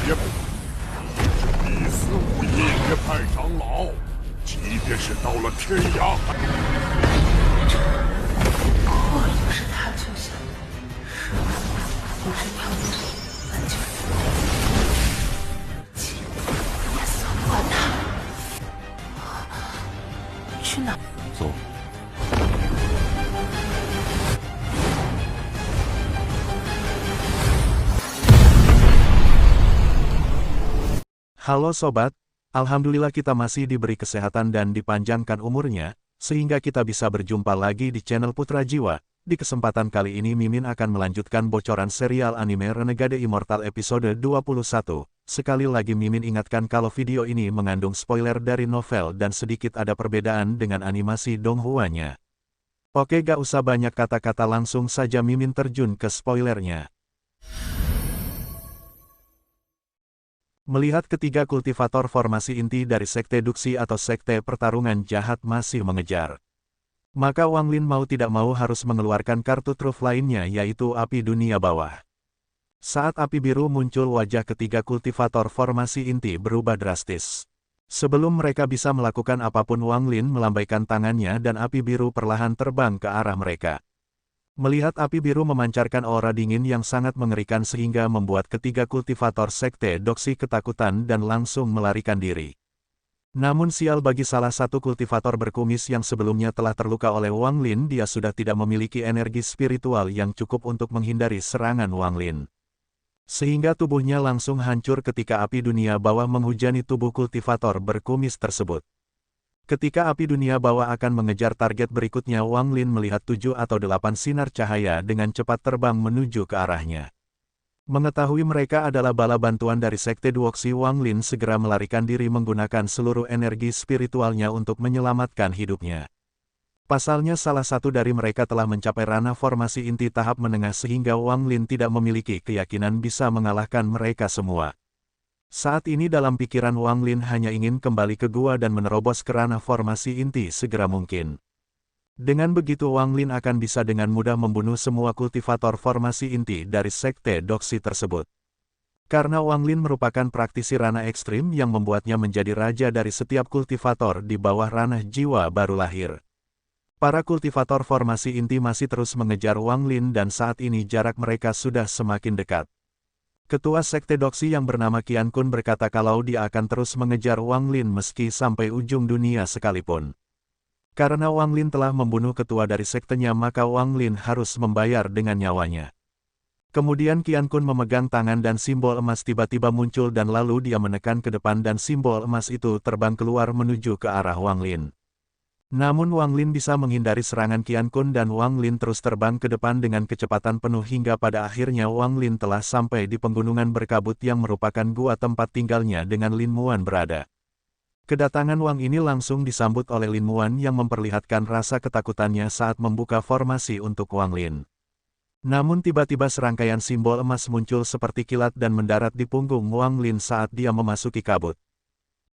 结果。一丝无意也派长老，即便是到了天涯海。我不是他救下的，不是条路，完全不对。切，也算管他。去哪？走。Halo Sobat, Alhamdulillah kita masih diberi kesehatan dan dipanjangkan umurnya, sehingga kita bisa berjumpa lagi di channel Putra Jiwa. Di kesempatan kali ini Mimin akan melanjutkan bocoran serial anime Renegade Immortal episode 21. Sekali lagi Mimin ingatkan kalau video ini mengandung spoiler dari novel dan sedikit ada perbedaan dengan animasi Donghua-nya. Oke, gak usah banyak kata-kata, langsung saja Mimin terjun ke spoilernya. Melihat ketiga kultivator formasi inti dari Sekte Duksi atau Sekte Pertarungan Jahat masih mengejar, maka Wang Lin mau tidak mau harus mengeluarkan kartu truf lainnya, yaitu Api Dunia Bawah. Saat api biru muncul, wajah ketiga kultivator formasi inti berubah drastis. Sebelum mereka bisa melakukan apapun, Wang Lin melambaikan tangannya dan api biru perlahan terbang ke arah mereka. Melihat api biru memancarkan aura dingin yang sangat mengerikan sehingga membuat ketiga kultivator Sekte Doksi ketakutan dan langsung melarikan diri. Namun sial bagi salah satu kultivator berkumis yang sebelumnya telah terluka oleh Wang Lin, dia sudah tidak memiliki energi spiritual yang cukup untuk menghindari serangan Wang Lin. Sehingga tubuhnya langsung hancur ketika api dunia bawah menghujani tubuh kultivator berkumis tersebut. Ketika api dunia bawah akan mengejar target berikutnya, Wang Lin melihat 7 atau 8 sinar cahaya dengan cepat terbang menuju ke arahnya. Mengetahui mereka adalah bala bantuan dari Sekte Duoxi, Wang Lin segera melarikan diri menggunakan seluruh energi spiritualnya untuk menyelamatkan hidupnya. Pasalnya salah satu dari mereka telah mencapai ranah formasi inti tahap menengah sehingga Wang Lin tidak memiliki keyakinan bisa mengalahkan mereka semua. Saat ini dalam pikiran Wang Lin hanya ingin kembali ke gua dan menerobos ke ranah formasi inti segera mungkin. Dengan begitu Wang Lin akan bisa dengan mudah membunuh semua kultivator formasi inti dari Sekte Doksi tersebut. Karena Wang Lin merupakan praktisi ranah ekstrim yang membuatnya menjadi raja dari setiap kultivator di bawah ranah jiwa baru lahir. Para kultivator formasi inti masih terus mengejar Wang Lin dan saat ini jarak mereka sudah semakin dekat. Ketua Sekte Doksi yang bernama Qian Kun berkata kalau dia akan terus mengejar Wang Lin meski sampai ujung dunia sekalipun. Karena Wang Lin telah membunuh ketua dari sektenya, maka Wang Lin harus membayar dengan nyawanya. Kemudian Qian Kun memegang tangan dan simbol emas tiba-tiba muncul dan lalu dia menekan ke depan dan simbol emas itu terbang keluar menuju ke arah Wang Lin. Namun Wang Lin bisa menghindari serangan Qian Kun dan Wang Lin terus terbang ke depan dengan kecepatan penuh hingga pada akhirnya Wang Lin telah sampai di penggunungan berkabut yang merupakan gua tempat tinggalnya dengan Lin Muan berada. Kedatangan Wang ini langsung disambut oleh Lin Muan yang memperlihatkan rasa ketakutannya saat membuka formasi untuk Wang Lin. Namun tiba-tiba serangkaian simbol emas muncul seperti kilat dan mendarat di punggung Wang Lin saat dia memasuki kabut.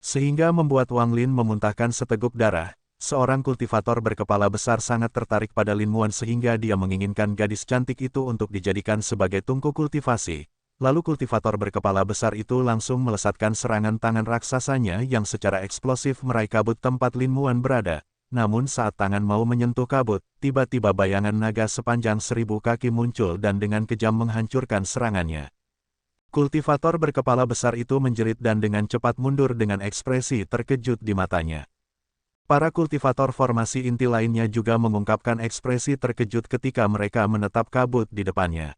Sehingga membuat Wang Lin memuntahkan seteguk darah. Seorang kultivator berkepala besar sangat tertarik pada Lin Muan sehingga dia menginginkan gadis cantik itu untuk dijadikan sebagai tungku kultivasi. Lalu kultivator berkepala besar itu langsung melesatkan serangan tangan raksasanya yang secara eksplosif meraih kabut tempat Lin Muan berada. Namun saat tangan mau menyentuh kabut, tiba-tiba bayangan naga sepanjang 1000 kaki muncul dan dengan kejam menghancurkan serangannya. Kultivator berkepala besar itu menjerit dan dengan cepat mundur dengan ekspresi terkejut di matanya. Para kultivator formasi inti lainnya juga mengungkapkan ekspresi terkejut ketika mereka menetap kabut di depannya.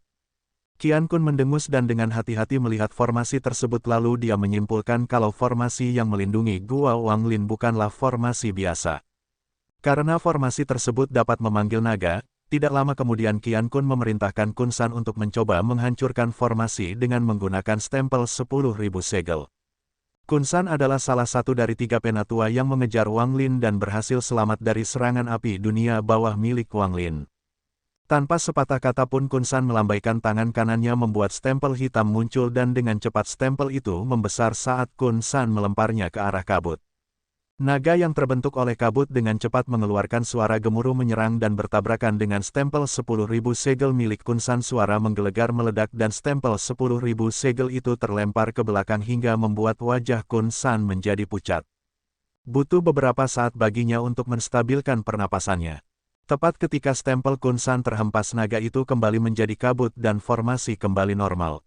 Qian Kun mendengus dan dengan hati-hati melihat formasi tersebut lalu dia menyimpulkan kalau formasi yang melindungi gua Wang Lin bukanlah formasi biasa. Karena formasi tersebut dapat memanggil naga, tidak lama kemudian Qian Kun memerintahkan Kun San untuk mencoba menghancurkan formasi dengan menggunakan stempel 10.000 segel. Kun San adalah salah satu dari 3 penatua yang mengejar Wang Lin dan berhasil selamat dari serangan api dunia bawah milik Wang Lin. Tanpa sepatah kata pun Kun San melambaikan tangan kanannya membuat stempel hitam muncul dan dengan cepat stempel itu membesar saat Kun San melemparnya ke arah kabut. Naga yang terbentuk oleh kabut dengan cepat mengeluarkan suara gemuruh menyerang dan bertabrakan dengan stempel 10.000 segel milik Kun San. Suara menggelegar meledak dan stempel 10.000 segel itu terlempar ke belakang hingga membuat wajah Kun San menjadi pucat. Butuh beberapa saat baginya untuk menstabilkan pernapasannya. Tepat ketika stempel Kun San terhempas, naga itu kembali menjadi kabut dan formasi kembali normal.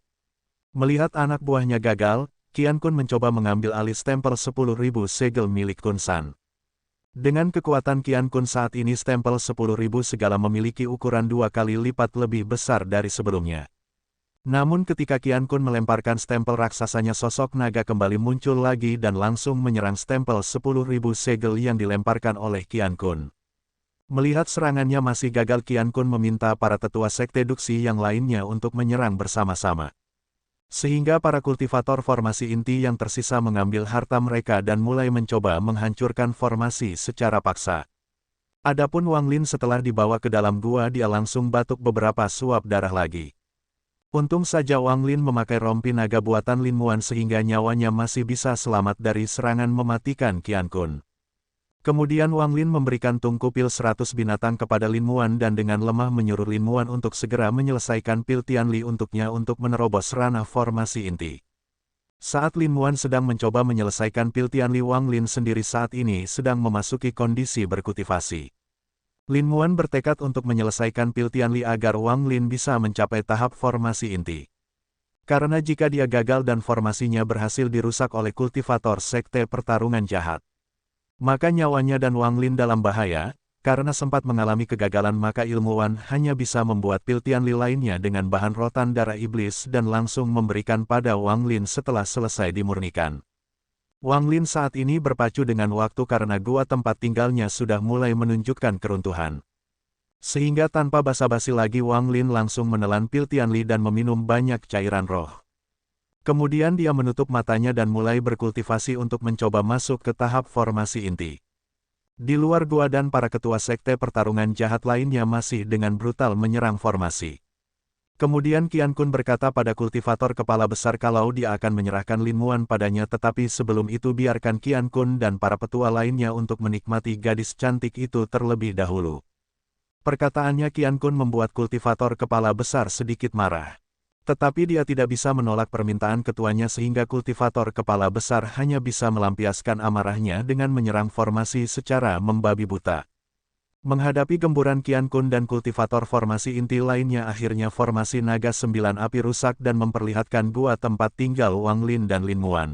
Melihat anak buahnya gagal, Qian Kun mencoba mengambil alih stempel 10.000 segel milik Kun San. Dengan kekuatan Qian Kun saat ini, stempel 10.000 segala memiliki ukuran 2 kali lipat lebih besar dari sebelumnya. Namun ketika Qian Kun melemparkan stempel raksasanya, sosok naga kembali muncul lagi dan langsung menyerang stempel 10.000 segel yang dilemparkan oleh Qian Kun. Melihat serangannya masih gagal, Qian Kun meminta para tetua sekte duksi yang lainnya untuk menyerang bersama-sama. Sehingga para kultivator formasi inti yang tersisa mengambil harta mereka dan mulai mencoba menghancurkan formasi secara paksa. Adapun Wang Lin setelah dibawa ke dalam gua, dia langsung batuk beberapa suap darah lagi. Untung saja Wang Lin memakai rompi naga buatan Lin Muan sehingga nyawanya masih bisa selamat dari serangan mematikan Qian Kun. Kemudian Wang Lin memberikan tungku pil 100 binatang kepada Lin Muan dan dengan lemah menyuruh Lin Muan untuk segera menyelesaikan pil Tianli untuknya untuk menerobos ranah formasi inti. Saat Lin Muan sedang mencoba menyelesaikan pil Tianli, Wang Lin sendiri saat ini sedang memasuki kondisi berkultivasi. Lin Muan bertekad untuk menyelesaikan pil Tianli agar Wang Lin bisa mencapai tahap formasi inti. Karena jika dia gagal dan formasinya berhasil dirusak oleh kultivator sekte pertarungan jahat, maka nyawanya dan Wang Lin dalam bahaya. Karena sempat mengalami kegagalan, maka ilmuwan hanya bisa membuat pil Tianli lainnya dengan bahan rotan darah iblis dan langsung memberikan pada Wang Lin setelah selesai dimurnikan. Wang Lin saat ini berpacu dengan waktu karena gua tempat tinggalnya sudah mulai menunjukkan keruntuhan. Sehingga tanpa basa-basi lagi, Wang Lin langsung menelan pil Tianli dan meminum banyak cairan roh. Kemudian dia menutup matanya dan mulai berkultivasi untuk mencoba masuk ke tahap formasi inti. Di luar gua dan para ketua sekte pertarungan jahat lainnya masih dengan brutal menyerang formasi. Kemudian Qian Kun berkata pada kultivator kepala besar kalau dia akan menyerahkan Lin Muan padanya, tetapi sebelum itu biarkan Qian Kun dan para petua lainnya untuk menikmati gadis cantik itu terlebih dahulu. Perkataannya Qian Kun membuat kultivator kepala besar sedikit marah. Tetapi dia tidak bisa menolak permintaan ketuanya sehingga kultivator kepala besar hanya bisa melampiaskan amarahnya dengan menyerang formasi secara membabi buta. Menghadapi gemburan Qian Kun dan kultivator formasi inti lainnya, akhirnya formasi naga 9 api rusak dan memperlihatkan gua tempat tinggal Wang Lin dan Lin Muan.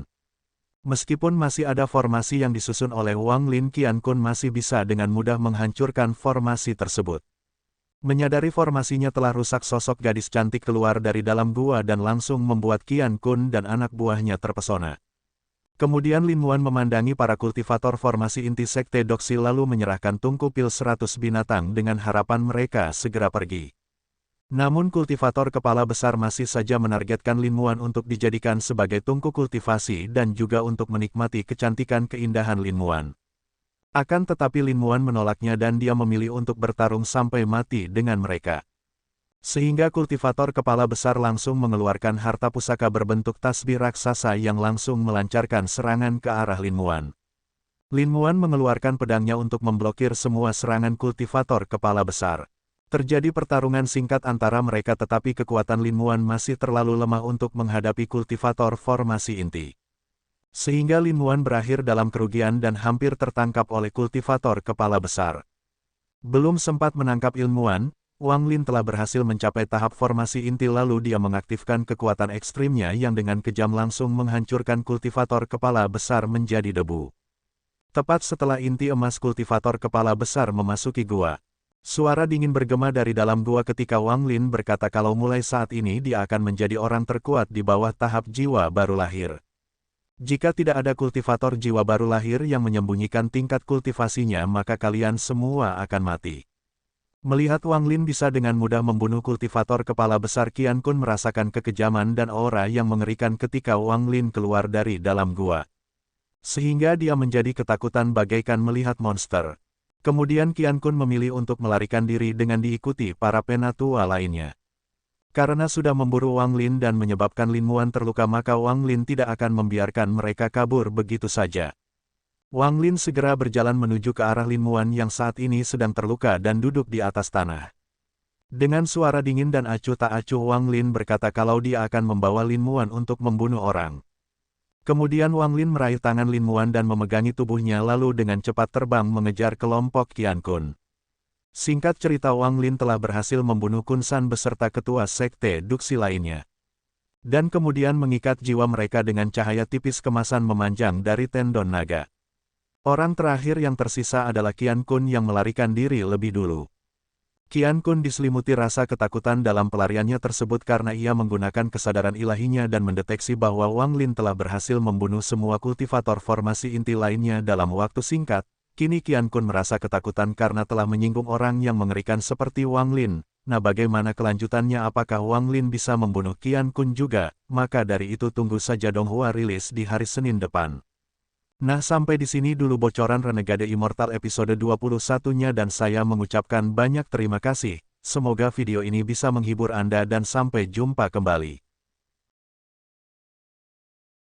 Meskipun masih ada formasi yang disusun oleh Wang Lin, Qian Kun masih bisa dengan mudah menghancurkan formasi tersebut. Menyadari formasinya telah rusak, sosok gadis cantik keluar dari dalam gua dan langsung membuat Qian Kun dan anak buahnya terpesona. Kemudian Lin Muan memandangi para kultivator formasi inti sekte doksi lalu menyerahkan tungku pil 100 binatang dengan harapan mereka segera pergi. Namun kultivator kepala besar masih saja menargetkan Lin Muan untuk dijadikan sebagai tungku kultivasi dan juga untuk menikmati kecantikan keindahan Lin Muan. Akan tetapi Lin Muan menolaknya dan dia memilih untuk bertarung sampai mati dengan mereka. Sehingga kultivator kepala besar langsung mengeluarkan harta pusaka berbentuk tasbih raksasa yang langsung melancarkan serangan ke arah Lin Muan. Lin Muan mengeluarkan pedangnya untuk memblokir semua serangan kultivator kepala besar. Terjadi pertarungan singkat antara mereka, tetapi kekuatan Lin Muan masih terlalu lemah untuk menghadapi kultivator formasi inti. Sehingga Lin Muan berakhir dalam kerugian dan hampir tertangkap oleh kultivator kepala besar. Belum sempat menangkap ilmuwan, Wang Lin telah berhasil mencapai tahap formasi inti lalu dia mengaktifkan kekuatan ekstrimnya yang dengan kejam langsung menghancurkan kultivator kepala besar menjadi debu. Tepat setelah inti emas kultivator kepala besar memasuki gua, suara dingin bergema dari dalam gua ketika Wang Lin berkata kalau mulai saat ini dia akan menjadi orang terkuat di bawah tahap jiwa baru lahir. Jika tidak ada kultivator jiwa baru lahir yang menyembunyikan tingkat kultivasinya, maka kalian semua akan mati. Melihat Wang Lin bisa dengan mudah membunuh kultivator kepala besar, Qian Kun merasakan kekejaman dan aura yang mengerikan ketika Wang Lin keluar dari dalam gua. Sehingga dia menjadi ketakutan bagaikan melihat monster. Kemudian Qian Kun memilih untuk melarikan diri dengan diikuti para penatua lainnya. Karena sudah memburu Wang Lin dan menyebabkan Lin Muan terluka, maka Wang Lin tidak akan membiarkan mereka kabur begitu saja. Wang Lin segera berjalan menuju ke arah Lin Muan yang saat ini sedang terluka dan duduk di atas tanah. Dengan suara dingin dan acuh tak acuh Wang Lin berkata kalau dia akan membawa Lin Muan untuk membunuh orang. Kemudian Wang Lin meraih tangan Lin Muan dan memegangi tubuhnya lalu dengan cepat terbang mengejar kelompok Qian Kun. Singkat cerita Wang Lin telah berhasil membunuh Kun San beserta ketua sekte Duxi lainnya. Dan kemudian mengikat jiwa mereka dengan cahaya tipis kemasan memanjang dari tendon naga. Orang terakhir yang tersisa adalah Qian Kun yang melarikan diri lebih dulu. Qian Kun diselimuti rasa ketakutan dalam pelariannya tersebut karena ia menggunakan kesadaran ilahinya dan mendeteksi bahwa Wang Lin telah berhasil membunuh semua kultivator formasi inti lainnya dalam waktu singkat. Kini Qian Kun merasa ketakutan karena telah menyinggung orang yang mengerikan seperti Wang Lin. Nah, bagaimana kelanjutannya? Apakah Wang Lin bisa membunuh Qian Kun juga? Maka dari itu tunggu saja Donghua rilis di hari Senin depan. Nah, sampai di sini dulu bocoran Renegade Immortal episode 21-nya dan saya mengucapkan banyak terima kasih. Semoga video ini bisa menghibur Anda dan sampai jumpa kembali.